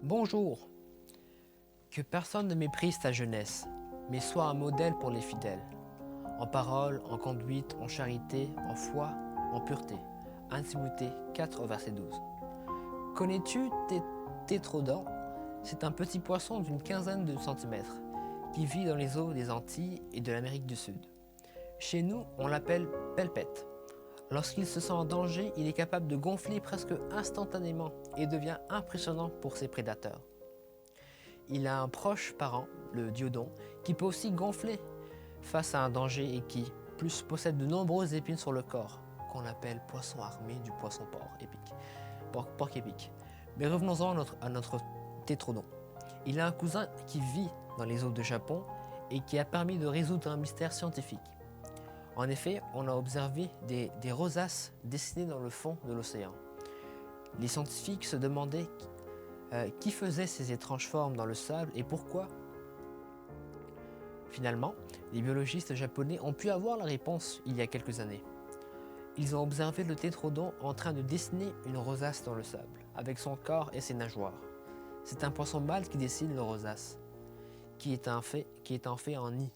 Bonjour. Que personne ne méprise ta jeunesse, mais sois un modèle pour les fidèles. En parole, en conduite, en charité, en foi, en pureté. 1 Timothée 4, verset 12. Connais-tu Tétrodon? C'est un petit poisson d'une quinzaine de centimètres qui vit dans les eaux des Antilles et de l'Amérique du Sud. Chez nous, on l'appelle pelpette. Lorsqu'il se sent en danger, il est capable de gonfler presque instantanément et devient impressionnant pour ses prédateurs. Il a un proche parent, le diodon, qui peut aussi gonfler face à un danger et qui, plus, possède de nombreuses épines sur le corps, qu'on appelle poisson armé du poisson porc épic. Mais revenons-en à notre tétrodon. Il a un cousin qui vit dans les eaux de Japon et qui a permis de résoudre un mystère scientifique. En effet, on a observé des rosaces dessinées dans le fond de l'océan. Les scientifiques se demandaient qui faisait ces étranges formes dans le sable et pourquoi. Finalement, les biologistes japonais ont pu avoir la réponse il y a quelques années. Ils ont observé le tétrodon en train de dessiner une rosace dans le sable, avec son corps et ses nageoires. C'est un poisson mâle qui dessine le rosace, qui est en fait en nid.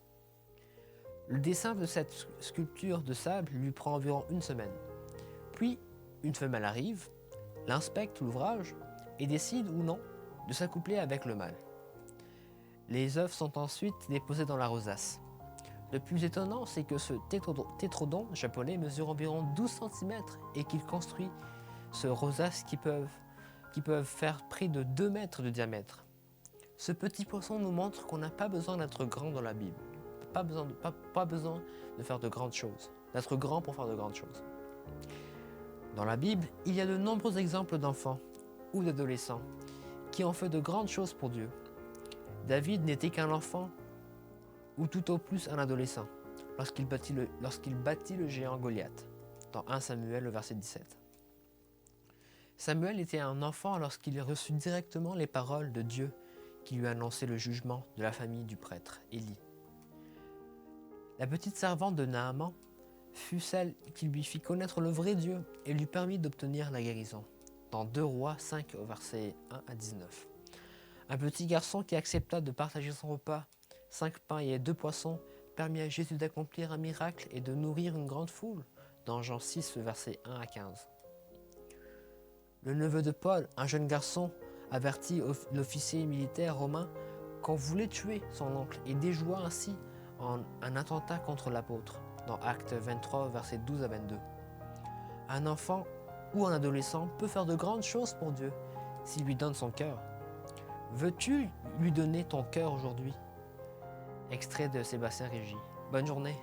Le dessin de cette sculpture de sable lui prend environ une semaine. Puis, une femelle arrive, l'inspecte l'ouvrage et décide ou non de s'accoupler avec le mâle. Les œufs sont ensuite déposés dans la rosace. Le plus étonnant, c'est que ce tétrodon japonais mesure environ 12 cm et qu'il construit ce rosace qui peuvent faire près de 2 mètres de diamètre. Ce petit poisson nous montre qu'on n'a pas besoin d'être grand dans la Bible. Pas besoin de faire de grandes choses, d'être grand pour faire de grandes choses. Dans la Bible, il y a de nombreux exemples d'enfants ou d'adolescents qui ont fait de grandes choses pour Dieu. David n'était qu'un enfant ou tout au plus un adolescent lorsqu'il battit le géant Goliath dans 1 Samuel, le verset 17. Samuel était un enfant lorsqu'il reçut directement les paroles de Dieu qui lui annonçaient le jugement de la famille du prêtre Élie. La petite servante de Naaman fut celle qui lui fit connaître le vrai Dieu et lui permit d'obtenir la guérison, dans 2 Rois 5, versets 1 à 19. Un petit garçon qui accepta de partager son repas, 5 pains et 2 poissons, permit à Jésus d'accomplir un miracle et de nourrir une grande foule, dans Jean 6, versets 1 à 15. Le neveu de Paul, un jeune garçon, avertit l'officier militaire romain qu'on voulait tuer son oncle et déjoua ainsi un attentat contre l'apôtre, dans Actes 23, versets 12 à 22. Un enfant ou un adolescent peut faire de grandes choses pour Dieu s'il lui donne son cœur. Veux-tu lui donner ton cœur aujourd'hui? Extrait de Sébastien Régis. Bonne journée.